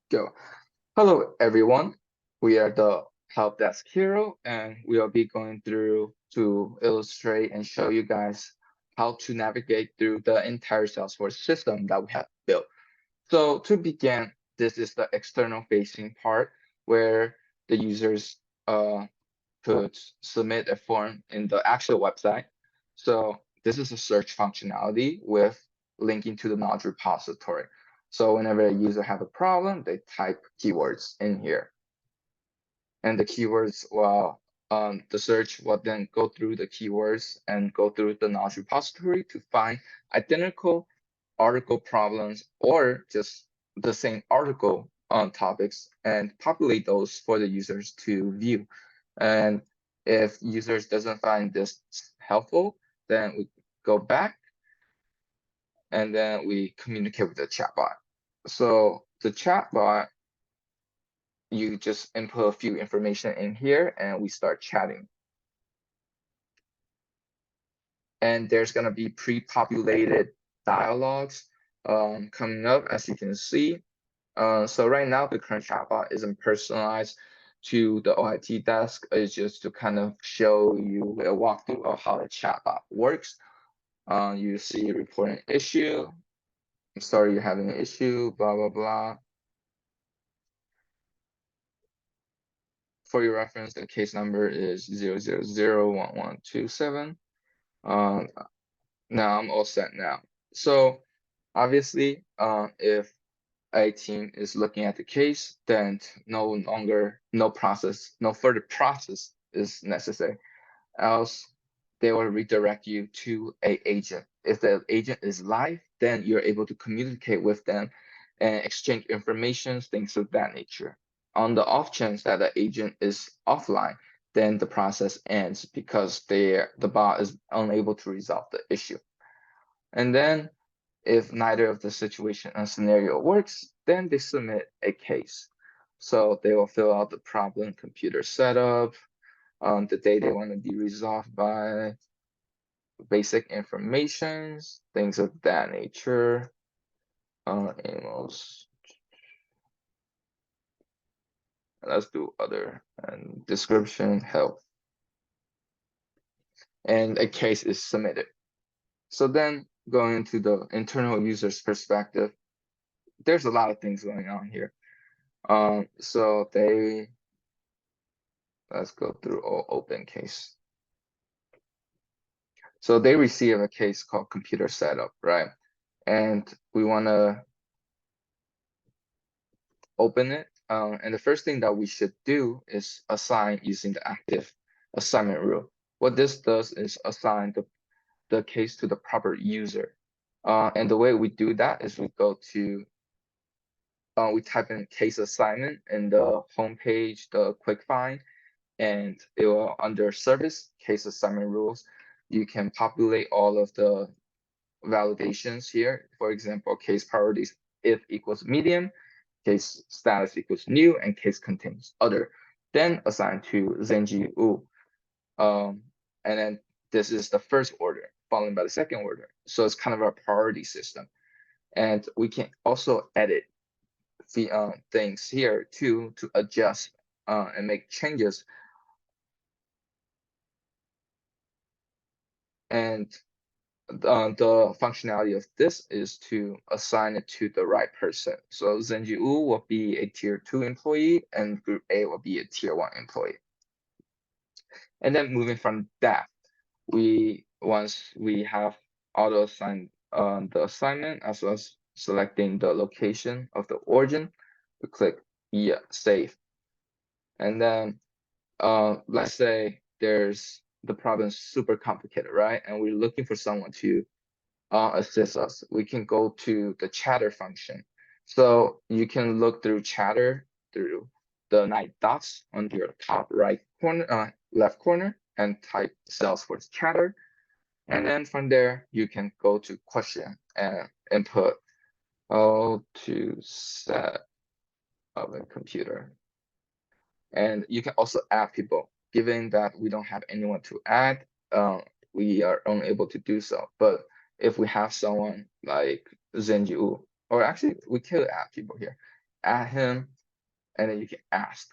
Go. Hello, everyone. We are the Help Desk Hero, and we will be going through to illustrate and show you guys how to navigate through the entire Salesforce system that we have built. So to begin, this is the external facing part where the users could submit a form in the actual website. So this is a search functionality with linking to the knowledge repository. So whenever a user have a problem, they type keywords in here. And the keywords, well, the search will then go through the keywords and go through the knowledge repository to find identical article problems or just the same article on topics and populate those for the users to view. And if users doesn't find this helpful, then we go back and then we communicate with the chatbot. So the chatbot, you just input a few information in here and we start chatting. And there's gonna be pre-populated dialogues coming up, as you can see. So right now, the current chatbot isn't personalized to the OIT desk. It's just to kind of show you a walkthrough of how the chatbot works. You see reporting issue. I'm sorry you're having an issue, blah, blah, blah. For your reference, the case number is 0001127. Um, now I'm all set now. So obviously, if a team is looking at the case, then no further process is necessary. Else, they will redirect you to a agent. If the agent is live, then you're able to communicate with them and exchange information, things of that nature. On the off chance that the agent is offline, then the process ends because the bot is unable to resolve the issue. And then if neither of the situation and scenario works, then they submit a case. So they will fill out the problem, computer setup, the day they want to be resolved by, basic informations, things of that nature. Amos. Let's do other and description, help. And a case is submitted. So then going to the internal user's perspective, there's a lot of things going on here. So let's go through all open case. So they receive a case called computer setup, right? And we want to open it. And the first thing that we should do is assign using the active assignment rule. What this does is assign the case to the proper user. And the way we do that is we type in case assignment in the homepage, the quick find, and it will under service case assignment rules. You can populate all of the validations here. For example, case priorities if equals medium, case status equals new, and case contains other. Then assign to Zenji Wu. And then this is the first order, followed by the second order. So it's kind of a priority system. And we can also edit the things here too to adjust and make changes. And the functionality of this is to assign it to the right person. So Zenji Wu will be a tier 2 employee and group A will be a tier 1 employee. And then moving from that, once we have auto assigned the assignment as well as selecting the location of the origin, we click yeah, save. And then let's say the problem is super complicated, right? And we're looking for someone to assist us. We can go to the chatter function. So you can look through chatter through the 9 dots on your top right corner, left corner, and type Salesforce chatter. And then from there, you can go to question and input how to set up a computer. And you can also add people. Given that we don't have anyone to add, we are unable to do so. But if we have someone like Zenji Wu, or actually we could add people here. add him, and then you can ask.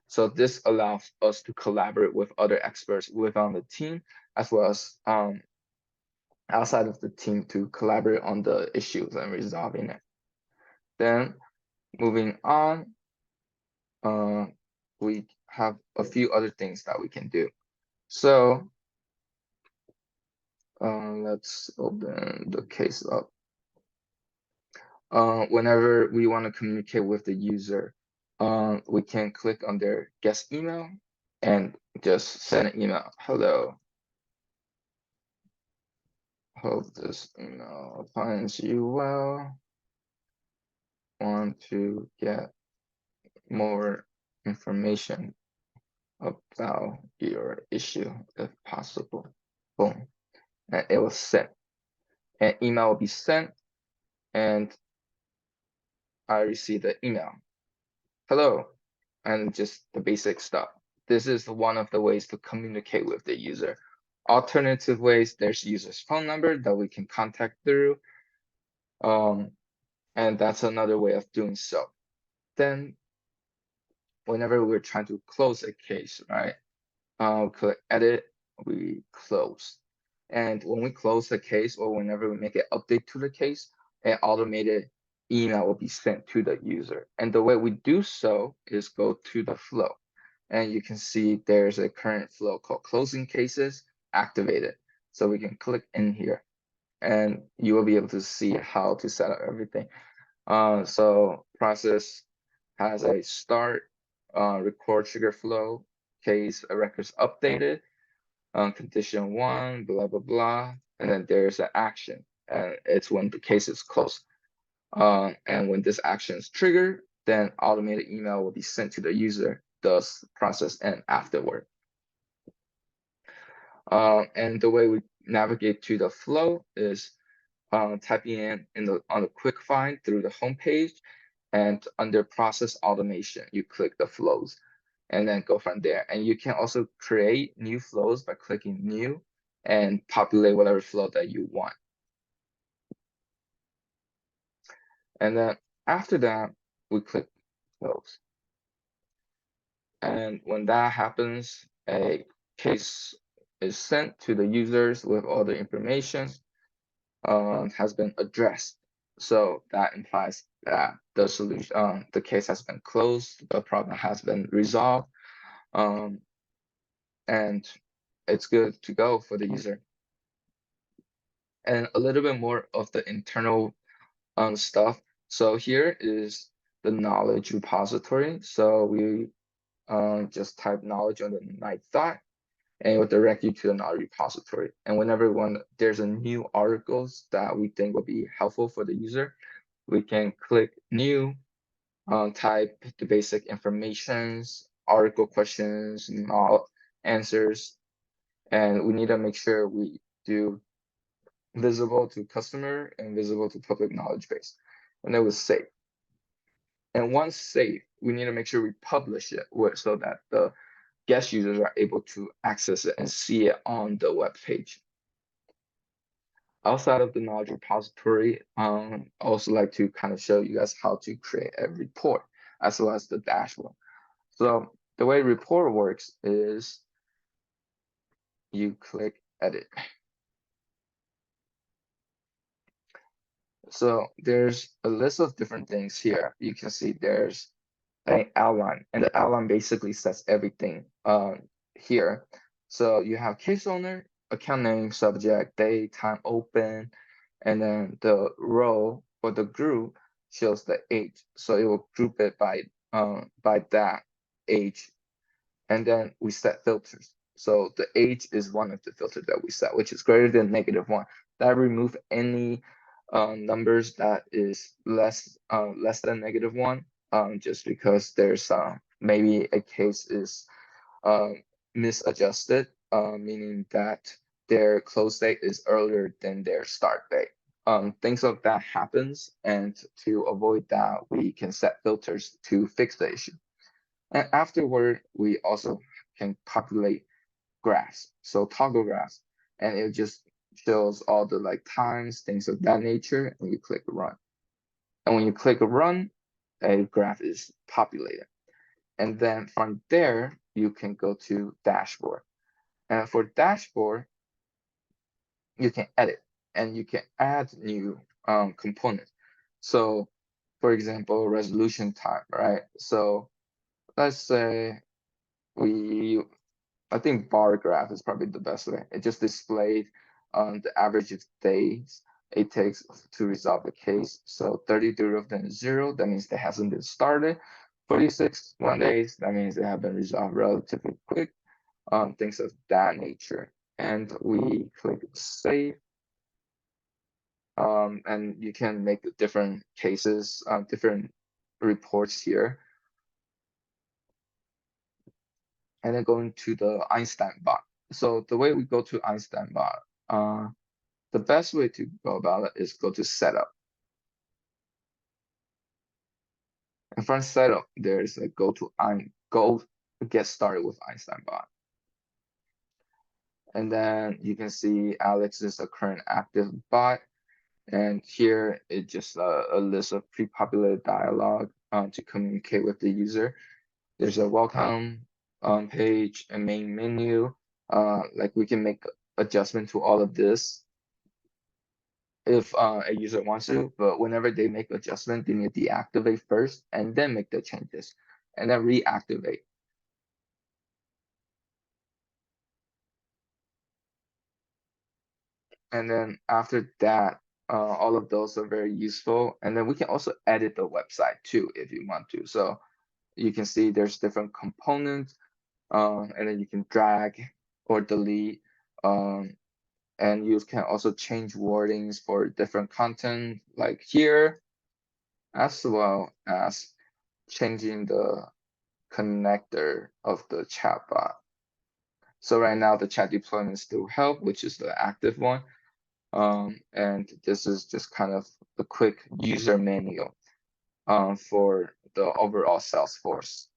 So this allows us to collaborate with other experts within the team, as well as outside of the team to collaborate on the issues and resolving it. Then moving on, we have a few other things that we can do. So let's open the case up. Whenever we want to communicate with the user, we can click on their guest email and just send an email. Hello. Hope this email finds you well. Want to get more information about your issue if possible. Boom. And it was sent. An email will be sent, and I received the email. Hello, and just the basic stuff. This is one of the ways to communicate with the user. Alternative ways, there's user's phone number that we can contact through. And that's another way of doing so. Then whenever we're trying to close a case, right? Click edit, we close. And when we close the case or whenever we make an update to the case, an automated email will be sent to the user. And the way we do so is go to the flow. And you can see there's a current flow called closing cases activated. So we can click in here and you will be able to see how to set up everything. So process has a start, record trigger flow, case records updated, condition 1, blah, blah, blah. And then there's an action, and it's when the case is closed. And when this action is triggered, then automated email will be sent to the user, thus process end afterward. And the way we navigate to the flow is typing in on the quick find through the homepage, and under process automation, you click the flows and then go from there. And you can also create new flows by clicking new and populate whatever flow that you want. And then after that, we click close. And when that happens, a case is sent to the users with all the information has been addressed. So that implies that the solution, the case has been closed, the problem has been resolved, and it's good to go for the user. And a little bit more of the internal stuff. So here is the knowledge repository. So we just type knowledge on the night thought, and it will direct you to the knowledge repository. And whenever there's a new articles that we think will be helpful for the user, we can click new, type the basic informations, article questions, answers, and we need to make sure we do visible to customer and visible to public knowledge base. And it was save. And once saved, we need to make sure we publish it so that the guest users are able to access it and see it on the web page. Outside of the knowledge repository, I also like to kind of show you guys how to create a report as well as the dashboard. So the way report works is you click edit. So there's a list of different things here. You can see there's an outline, and the outline basically sets everything here. So you have case owner, account name, subject, date, time open, and then the row or the group shows the age. So it will group it by that age, and then we set filters. So the age is one of the filters that we set, which is greater than -1. That remove any numbers that is less than -1, just because there's maybe a case is misadjusted, meaning that their close date is earlier than their start date. Things like that happens, and to avoid that, we can set filters to fix the issue. And afterward, we also can populate graphs, so toggle graphs, and it just shows all the times, things of that nature, and you click run. And when you click run, a graph is populated. And then from there, you can go to dashboard. And for dashboard, you can edit and you can add new components. So for example, resolution time, right? So let's say I think bar graph is probably the best way. It just displayed the average of days it takes to resolve the case. So 33 of them is 0, that means they hasn't been started. 46 1 days, that means they have been resolved relatively quick. Things of that nature. And we click save. And you can make the different cases, different reports here. And then going to the Einstein bot. So the way we go to Einstein bot, the best way to go about it is go to setup. And from setup, there's a go get started with Einstein bot. And then you can see Alex is a current active bot. And here it's just a list of pre-populated dialogue to communicate with the user. There's a welcome page, a main menu. Like we can make adjustment to all of this if a user wants to, but whenever they make adjustment, they need to deactivate first and then make the changes and then reactivate. And then after that, all of those are very useful. And then we can also edit the website too if you want to. So you can see there's different components, and then you can drag or delete. And you can also change wordings for different content like here, as well as changing the connector of the chatbot. So right now the chat deployment still help, which is the active one. And this is just kind of a quick user manual for the overall Salesforce.